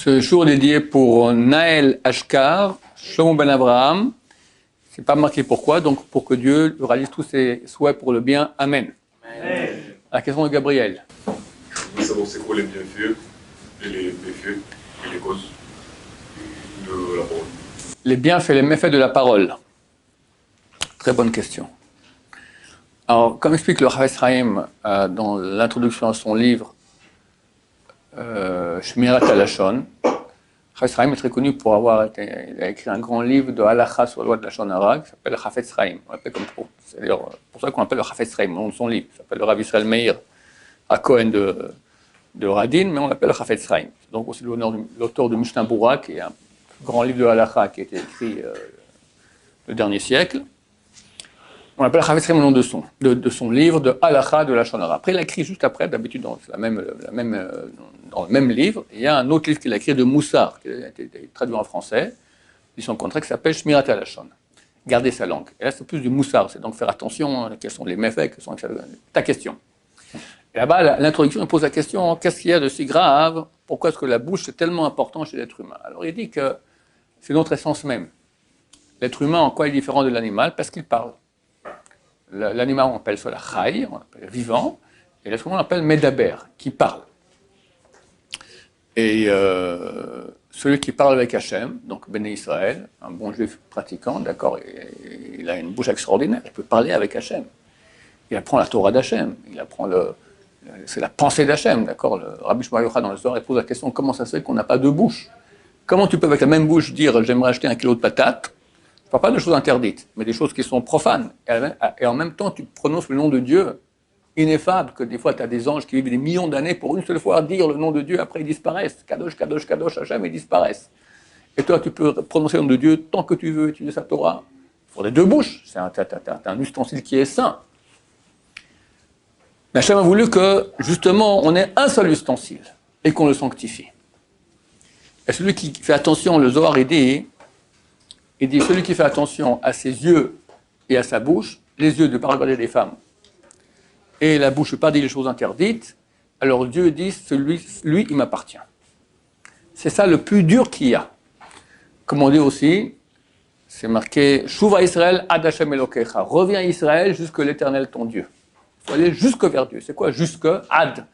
Ce jour est dédié pour Naël Ashkar, Shlomo Ben Abraham. C'est pas marqué pourquoi, donc pour que Dieu réalise tous ses souhaits pour le bien. Amen. Amen. La question de Gabriel. Je veux savoir c'est quoi les bienfaits et les méfaits et les causes de la parole. Les bienfaits et les méfaits de la parole. Très bonne question. Alors, comme explique le Chafetz Chaim dans l'introduction à son livre Shmirat HaLashon, Chafetz Chaim est très connu pour avoir il a écrit un grand livre de halacha sur la loi de Lashon Hara qui s'appelle le Chafetz Chaim. On l'appelle comme c'est d'ailleurs pour ça qu'on l'appelle le Chafetz Chaim, le nom de son livre. Il s'appelle le Rav Israël Meir à Cohen de Radin, mais on l'appelle le Chafetz Chaim. C'est donc aussi l'auteur de Mishnah Berurah, qui est un grand livre de halacha qui a été écrit le dernier siècle. On l'appelle Chafetz Chaim au nom de son livre de halacha de Lashon Hara. Après, il a écrit juste après, d'habitude dans le même livre, il y a un autre livre qu'il a écrit de Moussar, qui a été traduit en français, édition contraire, qui s'appelle Shmirat HaLashon, garder sa langue. Et là, c'est plus du Moussar, c'est donc faire attention, quels sont les méfaits, ta question. Et là-bas, l'introduction, il pose la question, qu'est-ce qu'il y a de si grave, pourquoi est-ce que la bouche est tellement importante chez l'être humain? Alors, il dit que c'est notre essence même. L'être humain, en quoi il est différent de l'animal? Parce qu'il parle. L'animal, on appelle ça la chai, on appelle vivant, et l'être humain, on appelle medaber, qui parle. Et celui qui parle avec Hachem, donc Béné Israël, un bon juif pratiquant, d'accord, il a une bouche extraordinaire, il peut parler avec Hachem. Il apprend la Torah d'Hachem, il apprend c'est la pensée d'Hachem, d'accord. Le Rabbi Shmuel Yochai dans le Zohar, il pose la question, comment ça se fait qu'on n'a pas deux bouches? Comment tu peux avec la même bouche dire j'aimerais acheter 1 kilo de patates? Je ne parle pas de choses interdites, mais des choses qui sont profanes. Et en même temps, tu prononces le nom de Dieu, ineffable, que des fois, tu as des anges qui vivent des millions d'années pour une seule fois dire le nom de Dieu, après ils disparaissent. Kadosh, Kadosh, Kadosh, Hachem, ils disparaissent. Et toi, tu peux prononcer le nom de Dieu tant que tu veux, étudier sa Torah. Il faut des deux bouches, c'est un ustensile qui est saint. Mais Hachem a voulu que, justement, on ait un seul ustensile et qu'on le sanctifie. Et celui qui fait attention, le Zohar, il dit, celui qui fait attention à ses yeux et à sa bouche, les yeux de ne pas regarder les femmes, et la bouche ne pas dire les choses interdites, alors Dieu dit, lui, il m'appartient. C'est ça le plus dur qu'il y a. Comme on dit aussi, c'est marqué, Shuva Israël ad Hashem Elokecha, reviens Israël jusque l'Éternel ton Dieu. Il faut aller jusque vers Dieu. C'est quoi jusque? Ad.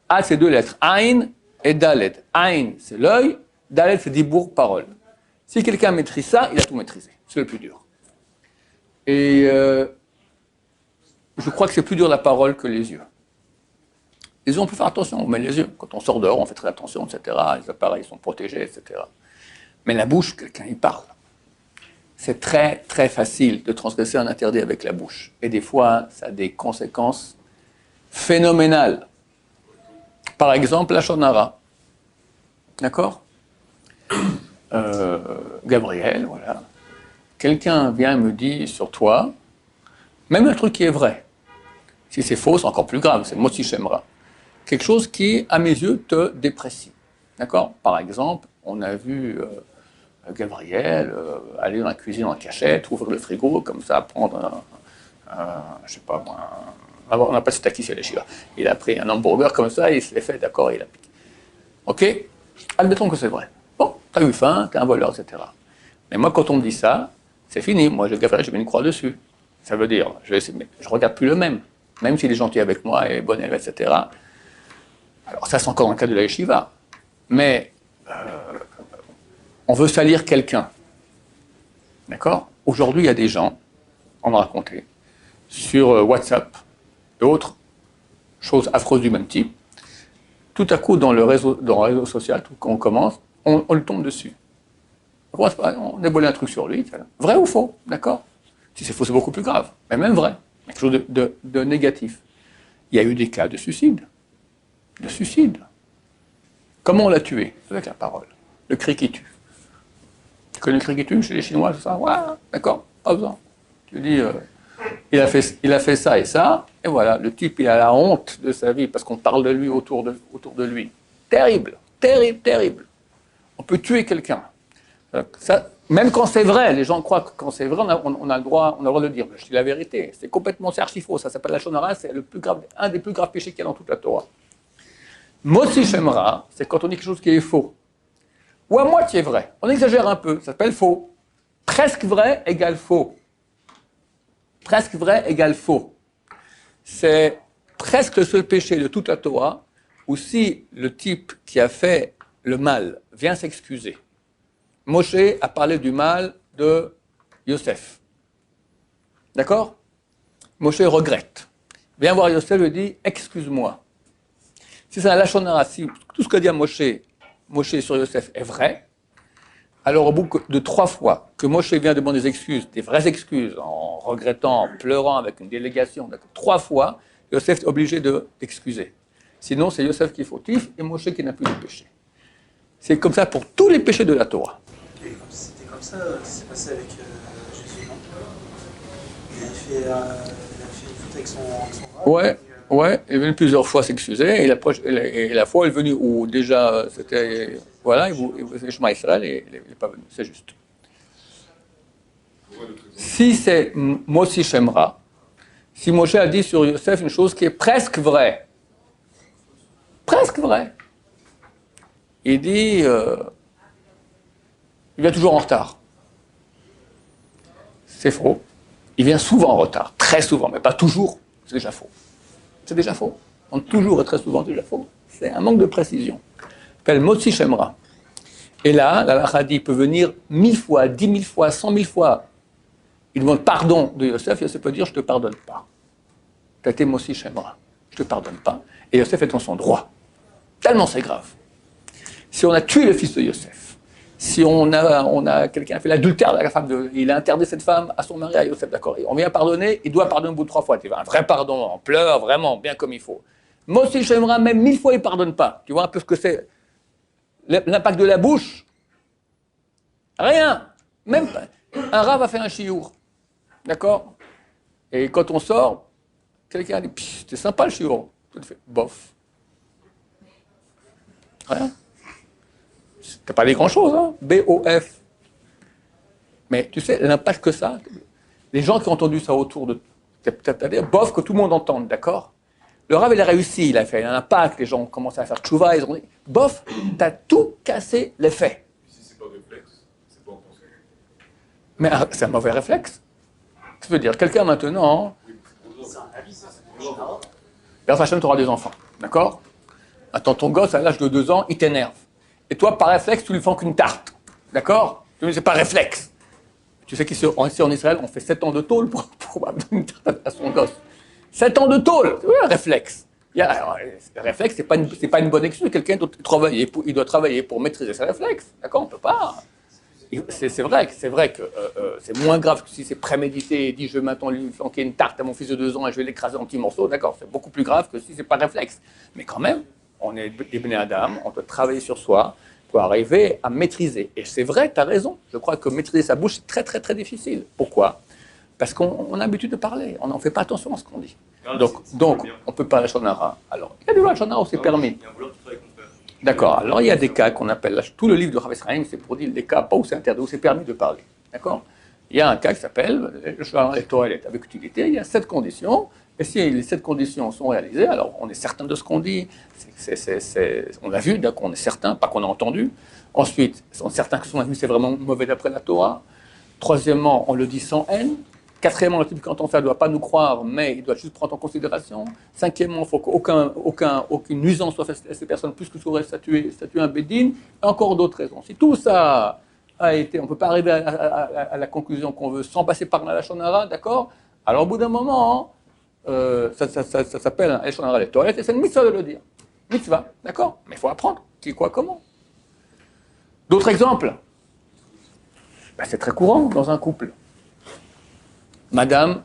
Ad, c'est deux lettres, Ain et Daled. Ain, c'est l'œil, Daled, c'est dibour, parole. Si quelqu'un maîtrise ça, il a tout maîtrisé. C'est le plus dur. Et je crois que c'est plus dur la parole que les yeux. Les yeux, on peut faire attention, on met les yeux. Quand on sort dehors, on fait très attention, etc. Les appareils sont protégés, etc. Mais la bouche, quelqu'un y parle. C'est très, très facile de transgresser un interdit avec la bouche. Et des fois, ça a des conséquences phénoménales. Par exemple, la Lashon Hara. D'accord? Gabriel, voilà. Quelqu'un vient et me dit sur toi, même un truc qui est vrai. Si c'est faux, c'est encore plus grave, c'est Motsi Shemra. Quelque chose qui, à mes yeux, te déprécie. D'accord? Par exemple, on a vu Gabriel aller dans la cuisine en cachette, ouvrir le frigo, comme ça, prendre je sais pas moi, on appelle ça taquis les chivas. Il a pris un hamburger comme ça, il se l'est fait, d'accord, il a piqué. Ok? Admettons que c'est vrai. Bon, t'as eu faim, t'es un voleur, etc. Mais moi, quand on me dit ça, c'est fini. Moi, Gabriel, je mets une croix dessus. Ça veut dire, je regarde plus le même s'il est gentil avec moi et bon élève, etc. Alors ça, c'est encore dans le cas de la yeshiva. Mais on veut salir quelqu'un. D'accord? Aujourd'hui, il y a des gens, on m'a raconté, sur WhatsApp et autres choses affreuses du même type, tout à coup, dans le réseau social, quand on commence, on le tombe dessus. On déboule un truc sur lui. Vrai ou faux? D'accord? Si c'est faux, c'est beaucoup plus grave. Mais même vrai. Quelque chose de négatif. Il y a eu des cas de suicide. De suicide. Comment on l'a tué? Avec la parole. Le cri qui tue. Tu connais le cri qui tue chez les Chinois, c'est ça? Ouais, d'accord, pas besoin. Tu dis, il a fait ça et ça, et voilà, le type, il a la honte de sa vie parce qu'on parle de lui autour de lui. Terrible, terrible, terrible. On peut tuer quelqu'un. Ça, même quand c'est vrai, les gens croient que quand c'est vrai, on a le droit de le dire. Mais je dis la vérité, c'est archi faux. Ça s'appelle la Lashon Hara, c'est un des plus graves péchés qu'il y a dans toute la Torah. Motsi Shemra, c'est quand on dit quelque chose qui est faux. ou à moitié vrai. On exagère un peu, ça s'appelle faux. Presque vrai égale faux. Presque vrai égale faux. C'est presque le seul péché de toute la Torah où si le type qui a fait le mal vient s'excuser. Moshe a parlé du mal de Yosef. D'accord? Moshe regrette. Vient voir Yosef et dit « Excuse-moi ». Si c'est un lachon hara, si tout ce que dit Moshe sur Yosef est vrai, alors au bout de 3 fois que Moshe vient demander des excuses, des vraies excuses, en regrettant, en pleurant avec une délégation, 3 fois, Yosef est obligé d'excuser. Sinon, c'est Yosef qui est fautif et Moshe qui n'a plus de péché. C'est comme ça pour tous les péchés de la Torah. C'était comme ça qui s'est passé avec Jésus, non? Il a fait une faute avec son bras. Ouais. Ouais, il est venu plusieurs fois s'excuser, et la fois il est venu où déjà c'était. Voilà, il Shema Israël et il n'est pas venu, c'est juste. Si c'est Moshe Shemra, si Moshe a dit sur Yosef une chose qui est presque vraie, il dit il vient toujours en retard. C'est faux. Il vient souvent en retard, très souvent, mais pas toujours, c'est déjà faux. C'est déjà faux. On toujours et très souvent, c'est déjà faux. C'est un manque de précision. Ça s'appelle Motsi Shemra. Et là, la halakha dit, il peut venir 1000 fois, 10 000 fois, 100 000 fois. Il demande pardon de Yosef. Yosef peut dire, je ne te pardonne pas. Tu as été Motsi Shemra. Je ne te pardonne pas. Et Yosef est dans son droit. Tellement c'est grave. Si on a tué le fils de Yosef, si on a quelqu'un qui a fait l'adultère de la femme, il a interdit cette femme à son mari, à Yosef, d'accord. On vient pardonner, il doit pardonner au bout de 3 fois. Tu vois, un vrai pardon, on pleure vraiment, bien comme il faut. Moshe Shemra, même 1000 fois, il ne pardonne pas. Tu vois un peu ce que c'est l'impact de la bouche. Rien. Même pas. Un rav a fait un chiour. D'accord. Et quand on sort, quelqu'un dit, c'était sympa le chiour. Tout fait, bof. Rien. T'as pas dit grand-chose, hein? B-O-F. Mais tu sais, l'impact que ça, les gens qui ont entendu ça autour de... C'est-à-dire, bof, que tout le monde entende, d'accord? Le Rav, il a réussi, il a fait un impact, les gens ont commencé à faire tchouva, ils ont dit, bof, t'as tout cassé l'effet. Si c'est pas réflexe, c'est pas en pensée. Mais c'est un mauvais réflexe. Ça veut dire, quelqu'un maintenant... C'est un avis, ça, c'est pour Shemra. Vers Hachem, tu auras des enfants, d'accord? Attends, ton gosse, à l'âge de 2 ans, il t'énerve. Et toi, par réflexe, tu lui fais qu'une tarte. D'accord? C'est pas réflexe. Tu sais qu'ici en Israël, on fait 7 ans de tôle pour donner une tarte à son gosse. 7 ans de tôle, c'est un réflexe. Le réflexe, c'est pas une bonne excuse. Quelqu'un doit travailler pour maîtriser ses réflexes. D'accord? On peut pas. C'est vrai que c'est moins grave que si c'est prémédité et dit je vais maintenant lui flanquer une tarte à mon fils de 2 ans et je vais l'écraser en petits morceaux. D'accord? C'est beaucoup plus grave que si c'est pas réflexe. Mais quand même, on est des Bnei Adam, on doit travailler sur soi pour arriver à maîtriser. Et c'est vrai, tu as raison. Je crois que maîtriser sa bouche, c'est très, très, très difficile. Pourquoi? Parce qu'on a l'habitude de parler. On n'en fait pas attention à ce qu'on dit. Donc on peut parler lachon hara. Alors, il y a du lachon hara où c'est permis. D'accord. Alors, il y a des cas qu'on appelle... Tout le livre de Rav Israël, c'est pour dire les cas pas où c'est interdit, où c'est permis de parler. D'accord? Il y a un cas qui s'appelle le lachon hara toilette avec utilité. Il y a 7 conditions. Et si les 7 conditions sont réalisées, alors on est certain de ce qu'on dit, on l'a vu, donc on est certain, pas qu'on a entendu. Ensuite, on est certain que ce qu'on a vu, c'est vraiment mauvais d'après la Torah. Troisièmement, on le dit sans haine. Quatrièmement, le type qui entend ça ne doit pas nous croire, mais il doit juste prendre en considération. Cinquièmement, il faut qu'aucune nuisance soit faite à ces personnes, plus que soit statuer un bédine, et encore d'autres raisons. Si tout ça a été, on ne peut pas arriver à la conclusion qu'on veut sans passer par la lachon hara, d'accord? Alors au bout d'un moment, ça s'appelle un lachon hara les toilettes, et c'est une mitzvah de le dire. Mitzvah, d'accord? Mais il faut apprendre. Qui, quoi, comment? D'autres exemples? Ben, c'est très courant dans un couple. Madame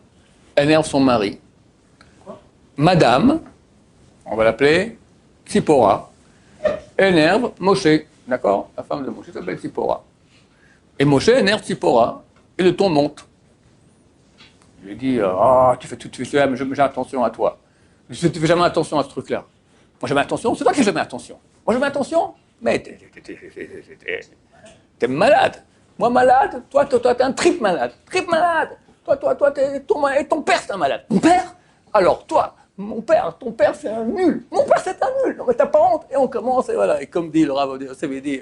énerve son mari. Madame, on va l'appeler Tzipora, énerve Moshe, d'accord? La femme de Moshe s'appelle Tzipora. Et Moshe énerve Tzipora, et le ton monte. Il lui dit, tu fais j'ai attention à toi. Tu fais jamais attention à ce truc-là. Moi jamais attention, c'est toi qui fais jamais attention. Moi jamais attention, mais t'es malade. Moi malade, toi t'es un trip malade. Trip malade. Toi, ton père c'est un malade. Mon père? Alors toi, ton père c'est un nul. Mon père c'est un nul. Non mais t'as pas honte. Et on commence et voilà. Et comme dit le Rav Yosef, il dit,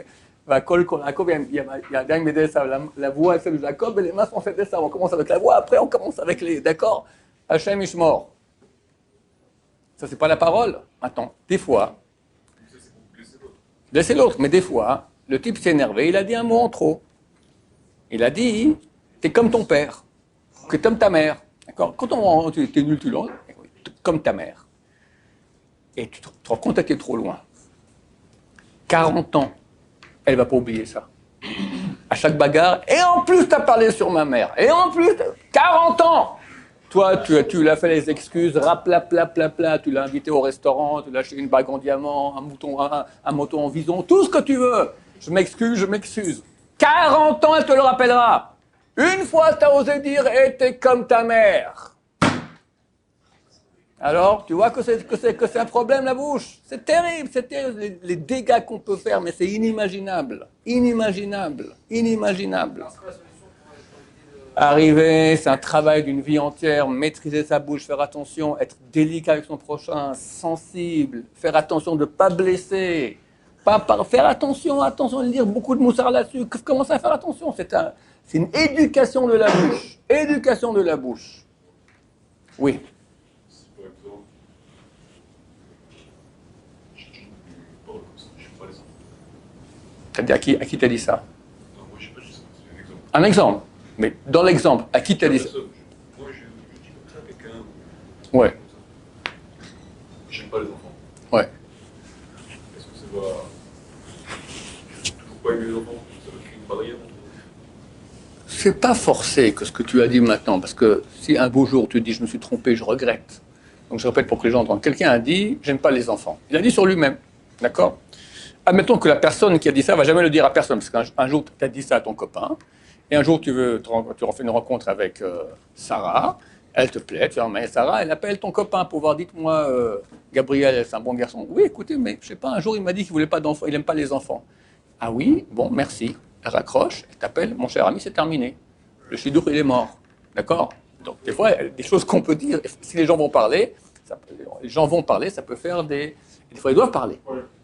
Jacob, il y a Daim et Esav, la voix est celle de Jacob et les mains sont celles d'Esav. On commence avec la voix, après on commence avec les. D'accord? Hachem Ishmor. Ça, c'est pas la parole. Attends, des fois. Blesser l'autre, mais des fois, le type s'est énervé, il a dit un mot en trop. Il a dit, t'es comme ton père, que comme ta mère. D'accord? Quand t'es nul, tu l'as, comme ta mère. Et tu te rends compte que t'es trop loin. 40 ans, elle va pas oublier ça. À chaque bagarre, et en plus t'as parlé sur ma mère, et en plus, 40 ans! Toi, tu l'as fait les excuses, tu l'as invité au restaurant, tu l'as acheté une bague en diamant, un moto en vison, tout ce que tu veux. Je m'excuse. 40 ans, elle te le rappellera. Une fois, tu as osé dire, et t'es comme ta mère. Alors, tu vois que c'est un problème, la bouche. C'est terrible, les dégâts qu'on peut faire, mais c'est inimaginable. Arriver, c'est un travail d'une vie entière, maîtriser sa bouche, faire attention, être délicat avec son prochain, sensible, faire attention de ne pas blesser, faire attention, lire beaucoup de moussard là-dessus, commencer à faire attention, c'est une éducation de la bouche, Oui. Par exemple, je pas les enfants. T'as dit à qui t'as dit ça? Non, moi je sais pas, c'est un exemple. Un exemple. Mais dans l'exemple, à qui t'as dit ça? Moi je dis comme ça à quelqu'un. Ouais. J'aime pas les enfants. Ouais. Est-ce que ça va toujours pas aimer les enfants? Ça va créer une barrière? C'est pas forcé que ce que tu as dit maintenant, parce que si un beau jour tu dis je me suis trompé, je regrette. Donc je répète pour que les gens entendent. Quelqu'un a dit j'aime pas les enfants. Il a dit sur lui-même, d'accord? Admettons que la personne qui a dit ça va jamais le dire à personne, parce qu'un jour tu as dit ça à ton copain, et un jour tu refais une rencontre avec Sarah, elle te plaît, tu emmènes Sarah, elle appelle ton copain pour voir, dites-moi, Gabriel, c'est un bon garçon. Oui, écoutez, mais je sais pas, un jour il m'a dit qu'il voulait pas d'enfants, il aime pas les enfants. Ah oui, bon, merci. Elle raccroche, elle t'appelle, mon cher ami, c'est terminé. Le chidour, il est mort. D'accord? Donc, des fois, il y a des choses qu'on peut dire. Si les gens vont parler, ça peut faire des. Des fois, ils doivent parler.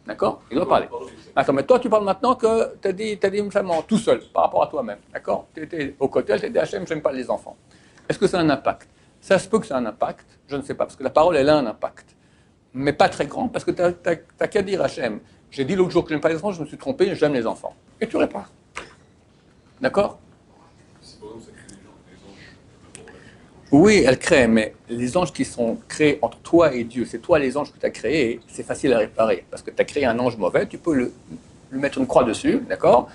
D'accord? Ils doivent parler. Attends, mais toi, tu parles maintenant que tu as dit seulement tout seul, par rapport à toi-même. D'accord? Tu étais au côté, tu as dit Hachem, j'aime pas les enfants. Est-ce que ça a un impact? Ça se peut que ça a un impact, je ne sais pas, parce que la parole, elle a un impact. Mais pas très grand, parce que tu n'as qu'à dire Hachem. J'ai dit l'autre jour que j'aime pas les enfants, je me suis trompé, j'aime les enfants. Et tu répares. D'accord? Si par exemple ça crée des anges. Oui, elle crée, mais les anges qui sont créés entre toi et Dieu, c'est toi les anges que tu as créés, c'est facile à réparer. Parce que tu as créé un ange mauvais, tu peux lui mettre une croix dessus, d'accord?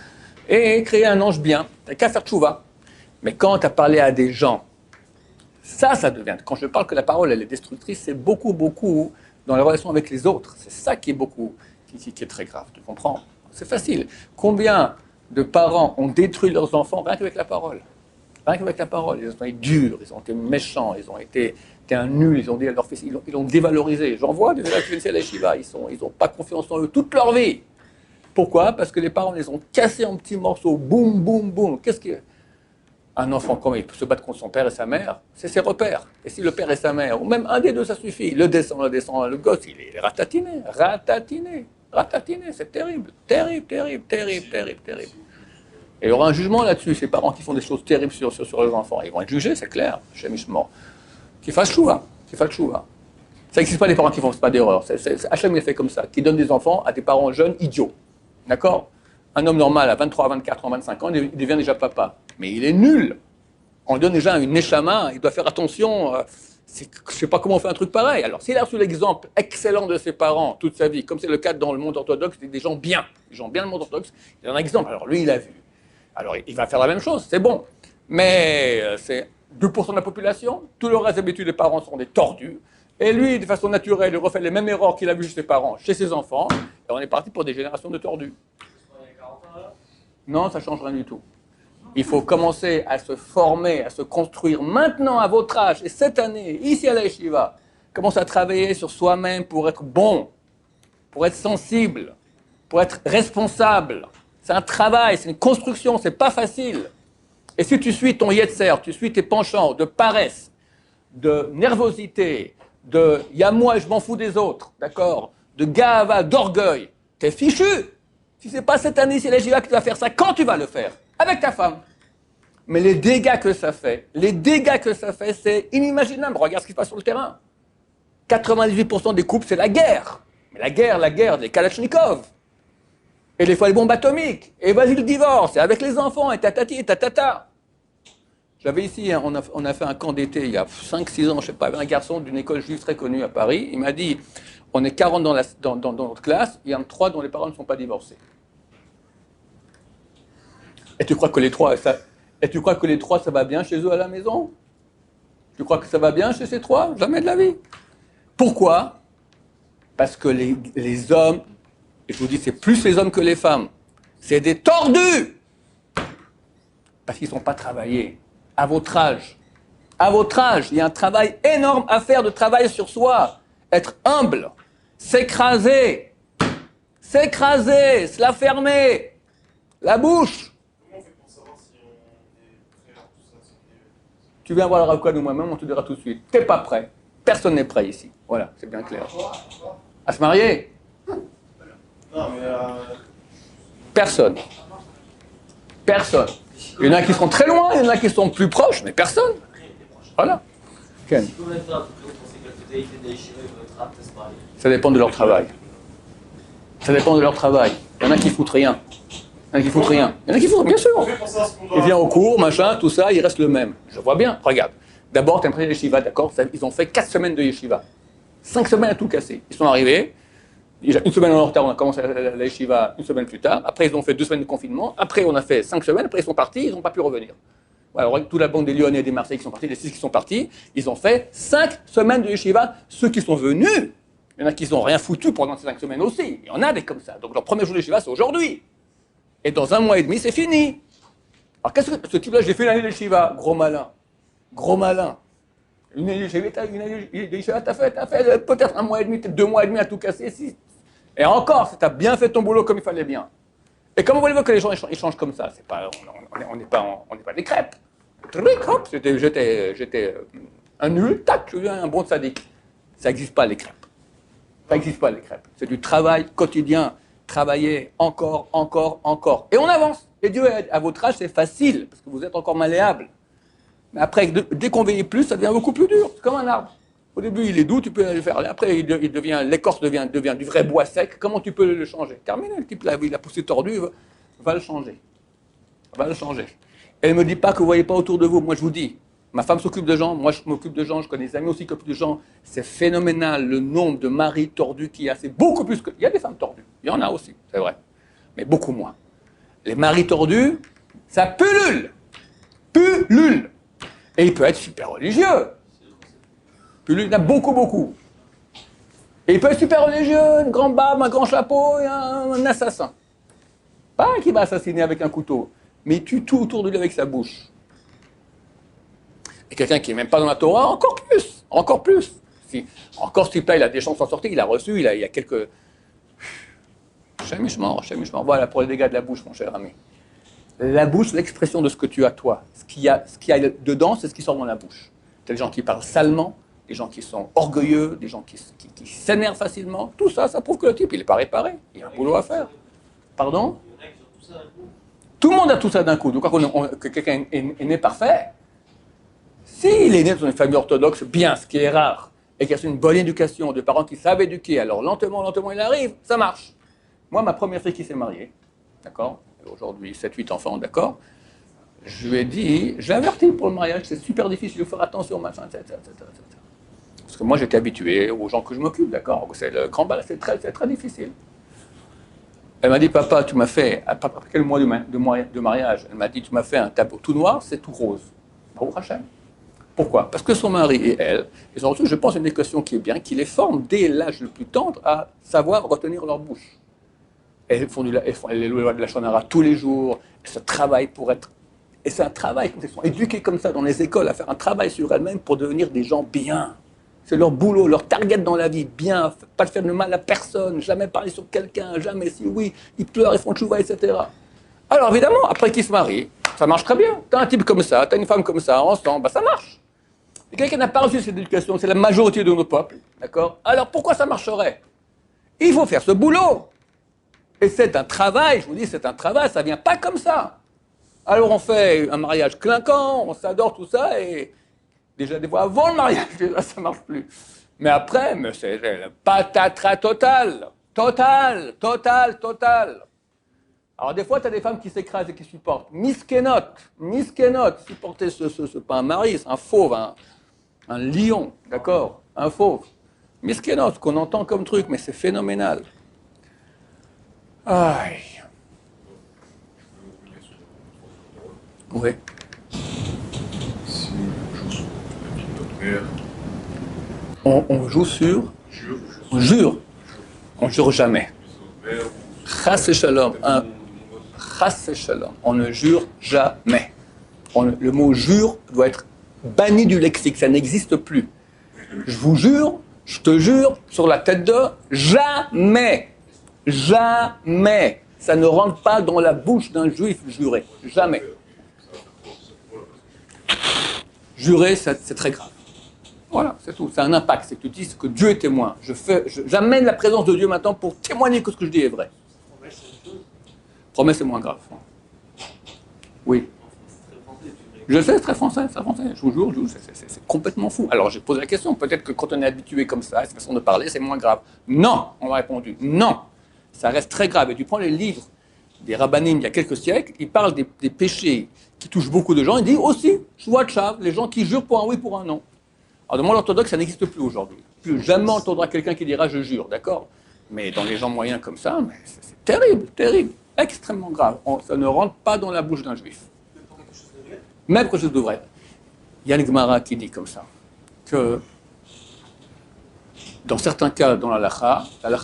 Et créer un ange bien. Tu n'as qu'à faire tchouva. Mais quand tu as parlé à des gens, ça devient. Quand je parle que la parole, elle est destructrice, c'est beaucoup dans les relations avec les autres. C'est ça qui est très grave, tu comprends? C'est facile. Combien de parents ont détruit leurs enfants rien qu'avec la parole? Rien qu'avec la parole. Ils ont été durs, ils ont été méchants, ils ont été un nul, ils ont dit à leur fils, ils l'ont dévalorisé. J'en vois des élèves qui viennent à la Shiva, ils n'ont pas confiance en eux toute leur vie. Pourquoi? Parce que les parents les ont cassés en petits morceaux, boum, boum, boum. Qu'est-ce que... Un enfant, comment il peut se battre contre son père et sa mère? C'est ses repères. Et si le père et sa mère, ou même un des deux, ça suffit. Le gosse, il est ratatiné, c'est terrible. Et il y aura un jugement là-dessus. Ces parents qui font des choses terribles sur leurs enfants, ils vont être jugés, c'est clair, chez Mishmor. Qu'ils fassent chouva. Ça n'existe pas des parents qui ne font pas d'erreur. Hachem est fait comme ça, qui donne des enfants à des parents jeunes idiots. D'accord? Un homme normal à 23, 24 ans, 25 ans, il devient déjà papa. Mais il est nul. On lui donne déjà une neshama, il doit faire attention. Je ne sais pas comment on fait un truc pareil. Alors, s'il a reçu l'exemple excellent de ses parents toute sa vie, comme c'est le cas dans le monde orthodoxe, des gens bien dans le monde orthodoxe, il a un exemple. Alors, lui, il a vu. Alors, il va faire la même chose, c'est bon. Mais c'est 2% de la population. Tout le reste, d'habitude, les parents sont des tordus. Et lui, de façon naturelle, il refait les mêmes erreurs qu'il a vues chez ses parents, chez ses enfants. Et on est parti pour des générations de tordus. Non, ça ne change rien du tout. Il faut commencer à se former, à se construire maintenant à votre âge. Et cette année, ici à la Yeshiva, commencer à travailler sur soi-même pour être bon, pour être sensible, pour être responsable. C'est un travail, c'est une construction, c'est pas facile. Et si tu suis ton yetzer, tu suis tes penchants de paresse, de nervosité, de « y'a moi et je m'en fous des autres », d'accord, de gava, d'orgueil, t'es fichu. Si ce n'est pas cette année, c'est la Yeshiva que tu vas faire ça, quand tu vas le faire? Avec ta femme. Mais les dégâts que ça fait, c'est inimaginable. Regarde ce qui se passe sur le terrain. 98% des couples, c'est la guerre. Mais la guerre des Kalachnikov. Et des fois les bombes atomiques. Et vas-y le divorce, et avec les enfants, et tatati, et tatata. J'avais ici, on a fait un camp d'été il y a 5-6 ans, je ne sais pas, avec un garçon d'une école juive très connue à Paris. Il m'a dit, on est 40 dans notre classe, il y en a 3 dont les parents ne sont pas divorcés. Et tu crois que les 3, ça va bien chez eux à la maison? Tu crois que ça va bien chez ces 3? Jamais de la vie. Pourquoi? Parce que les hommes, et je vous dis, c'est plus les hommes que les femmes, c'est des tordus! Parce qu'ils ne sont pas travaillés. À votre âge, il y a un travail énorme à faire de travail sur soi. Être humble, s'écraser, se la fermer, la bouche. Comment on fait pour savoir si on est prêt à tout ça? Tu viens voir le Rav Kohen ou moi-même, on te dira tout de suite. T'es pas prêt. Personne n'est prêt ici. Voilà, c'est bien clair. À se marier? Non, mais Personne. Il y en a qui seront très loin, il y en a qui sont plus proches, mais personne. Voilà. Ken. Ça dépend de leur travail. Il y en a qui foutent rien. Bien sûr. Il vient au cours, machin, tout ça, il reste le même. Je vois bien. Regarde. D'abord, tu as un yeshiva, d'accord? Ils ont fait 4 semaines de yeshiva. 5 semaines à tout casser. Ils sont arrivés. Une semaine en retard, on a commencé la yeshiva une semaine plus tard. Après, ils ont fait 2 semaines de confinement. Après, on a fait 5 semaines. Après, ils sont partis. Ils n'ont pas pu revenir. Alors, toute la bande des Lyonnais et des Marseillais qui sont partis, les 6 qui sont partis, ils ont fait 5 semaines de yeshiva. Ceux qui sont venus, il y en a qui n'ont rien foutu pendant ces 5 semaines aussi. Il y en a des comme ça. Donc, leur premier jour de yeshiva, c'est aujourd'hui. Et dans 1 mois et demi, c'est fini. Alors, qu'est-ce que ce type-là, j'ai fait une année de yeshiva. Gros malin. Une année de yeshiva, t'as fait peut-être 1 mois et demi, peut-être 2 mois et demi à tout casser. Et encore, tu as bien fait ton boulot comme il fallait bien. Et comment voulez-vous que les gens ils changent comme ça? On n'est pas des crêpes. Hop, j'étais un nul, tac, je deviens un bon sadique. Ça n'existe pas les crêpes. C'est du travail quotidien. Travailler encore. Et on avance. Et Dieu, à votre âge, c'est facile, parce que vous êtes encore malléable. Mais après, dès qu'on vieillit plus, ça devient beaucoup plus dur. C'est comme un arbre. Au début, il est doux, tu peux le faire. Après, l'écorce devient du vrai bois sec. Comment tu peux le changer? Terminé, le type là, il a poussé tordu, va le changer. Elle ne me dit pas que vous ne voyez pas autour de vous. Moi, je vous dis, ma femme s'occupe de gens, moi, je m'occupe de gens, je connais des amis aussi qui s'occupent de gens. C'est phénoménal, le nombre de maris tordus qu'il y a. C'est beaucoup plus que... Il y a des femmes tordues, il y en a aussi, c'est vrai. Mais beaucoup moins. Les maris tordus, ça pullule. Et il peut être super religieux. Il y en a beaucoup. Et il peut être super religieux, une grande barbe, un grand chapeau et un assassin. Pas qui va assassiner avec un couteau, mais il tue tout autour de lui avec sa bouche. Et quelqu'un qui n'est même pas dans la Torah, encore plus. Encore ce type-là, il a des chances d'en sortir, il a reçu, il y a quelques... Chémichement. Voilà pour les dégâts de la bouche, mon cher ami. La bouche, l'expression de ce que tu as toi. Ce qu'il y a dedans, c'est ce qui sort dans la bouche. Tu as des gens qui parlent salement, des gens qui sont orgueilleux, des gens qui s'énervent facilement. Tout ça, ça prouve que le type, il n'est pas réparé. Il y a un boulot à faire. Pardon? Tout le monde a tout ça d'un coup. Donc, que quelqu'un est né parfait, s'il est né dans une famille orthodoxe, bien, ce qui est rare, et qu'il y a une bonne éducation, de parents qui savent éduquer, alors lentement, il arrive, ça marche. Moi, ma première fille qui s'est mariée, d'accord? Aujourd'hui, 7-8 enfants, d'accord? Je lui ai dit, je l'ai averti pour le mariage, c'est super difficile, il faut faire attention, machin, etc. Parce que moi, j'étais habitué aux gens que je m'occupe, d'accord? C'est le grand bal, c'est très difficile. Elle m'a dit, papa, tu m'as fait, après quel mois de mariage, elle m'a dit, tu m'as fait un tableau tout noir, c'est tout rose. Baruch Hashem. Pourquoi? Parce que son mari et elle, ils ont reçu, je pense, une éducation qui est bien, qui les forme dès l'âge le plus tendre à savoir retenir leur bouche. Elles font les lois de la Shonara tous les jours, elles se travaillent pour être... Et c'est un travail, elles sont éduquées comme ça dans les écoles, à faire un travail sur elles-mêmes pour devenir des gens bien. C'est leur boulot, leur target dans la vie, bien, pas de faire de mal à personne, jamais parler sur quelqu'un, jamais, si oui, ils pleurent, ils font tchouva, etc. Alors évidemment, après qu'ils se marient, ça marche très bien. T'as un type comme ça, t'as une femme comme ça, ensemble, ça marche. Et quelqu'un n'a pas reçu cette éducation, c'est la majorité de nos peuples, d'accord? Alors pourquoi ça marcherait? Il faut faire ce boulot. Et c'est un travail, je vous dis, c'est un travail, ça ne vient pas comme ça. Alors on fait un mariage clinquant, on s'adore, tout ça, et déjà des fois avant le mariage, ça ne marche plus. Mais après, mais c'est le patatras total. Total. Alors des fois, tu as des femmes qui s'écrasent et qui supportent. Miskénote, supporter c'est pas un mari, c'est un fauve, un lion, d'accord, un fauve. Miskénote, qu'on entend comme truc, mais c'est phénoménal. Aïe. Oui. Si on joue sur la vie de notre mère, On joue sur. On jure. On jure jamais. Chas et shalom. Chas et shalom. On ne jure jamais. Le mot jure doit être banni du lexique. Ça n'existe plus. Je vous jure, je te jure, sur la tête de jamais. Jamais. Ça ne rentre pas dans la bouche d'un juif juré. Jamais. Jurer, c'est très grave. Voilà, c'est tout. C'est un impact. C'est que tu dis que Dieu est témoin. J'amène la présence de Dieu maintenant pour témoigner que ce que je dis est vrai. Promesse, c'est moins grave. Oui. Je sais, c'est très français, Je vous jure, c'est complètement fou. Alors, j'ai posé la question. Peut-être que quand on est habitué comme ça, à cette façon de parler, c'est moins grave. Non, on m'a répondu. Non, ça reste très grave. Et tu prends les livres des rabbinim il y a quelques siècles, ils parlent des péchés qui touchent beaucoup de gens. Ils disent aussi, Shvuat, les gens qui jurent pour un oui, pour un non. Alors, dans le monde orthodoxe, ça n'existe plus aujourd'hui. Plus jamais entendra quelqu'un qui dira je jure, d'accord? Mais dans les gens moyens comme ça, mais c'est terrible, extrêmement grave. Ça ne rentre pas dans la bouche d'un juif. Même quelque chose de vrai. Il y a une Gemara qui dit comme ça, que dans certains cas, dans l'halakha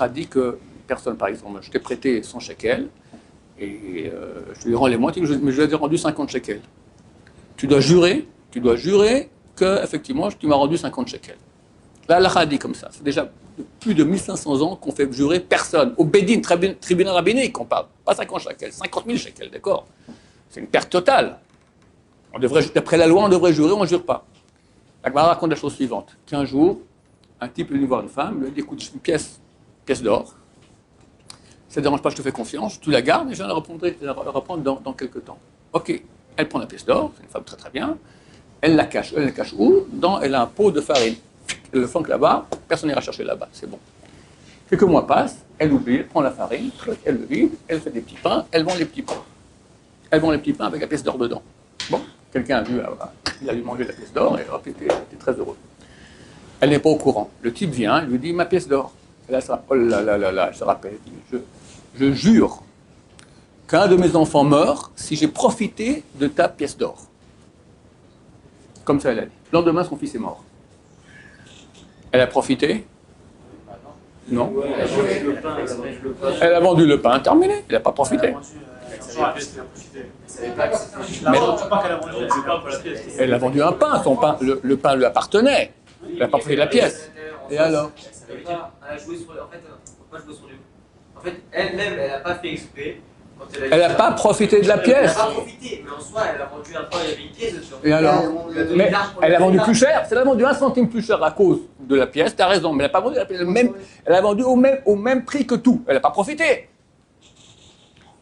dit que une personne, par exemple, je t'ai prêté 100 shekels, et je lui rends les moitiés, mais je lui ai rendu 50 shekels. Tu dois jurer que, effectivement, tu m'as rendu 50 shekels. La halakha dit comme ça. C'est déjà plus de 1500 ans qu'on fait jurer personne. Au Bédine, tribunal rabbinique, on parle. Pas 50 shekels, 50 000 shekels, d'accord? C'est une perte totale. D'après la loi, on devrait jurer, on ne jure pas. La Gemara raconte la chose suivante. Qu'un jour, un type est venu voir une femme, lui a dit, écoute, j'ai une pièce d'or. Ça ne dérange pas, je te fais confiance, tu la gardes et je vais la reprendre dans quelques temps. Ok, elle prend la pièce d'or, c'est une femme très très bien. Elle la cache où? Elle a un pot de farine. Elle le flanque là-bas, personne n'ira chercher là-bas, c'est bon. Quelques mois passent, elle oublie, elle prend la farine, elle le vide, elle fait des petits pains, elle vend les petits pains. Elle vend les petits pains avec la pièce d'or dedans. Bon, quelqu'un a vu, il a dû manger la pièce d'or et hop, il était très heureux. Elle n'est pas au courant. Le type vient, il lui dit ma pièce d'or. Et là, oh là là, elle se rappelle. Je jure qu'un de mes enfants meurt si j'ai profité de ta pièce d'or. Comme ça, elle a dit. Le lendemain, son fils est mort. Elle a profité? Non. Elle a vendu le pain, terminé. Elle n'a pas profité. Elle a vendu un pain. Le pain lui appartenait. Elle n'a pas pris la pièce. Et alors? En fait, elle-même, elle n'a pas fait exprès. Elle n'a pas profité de la pièce. Elle n'a pas profité, mais en soi, elle a vendu un pain, il y avait une pièce dessus. Et alors? Mais elle a vendu plus cher. Elle a vendu 1 centime plus cher à cause de la pièce. Tu as raison, mais elle n'a pas vendu la pièce. Elle a vendu au même prix que tout. Elle n'a pas profité.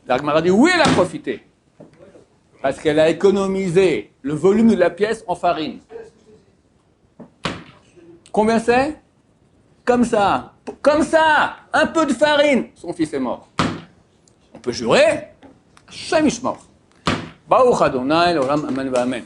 La Gemara dit oui, elle a profité. Parce qu'elle a économisé le volume de la pièce en farine. Combien c'est? Comme ça, un peu de farine. Son fils est mort. On peut jurer, Hashem Yishmor. Baruch Adonai, l'olam, amen, amen.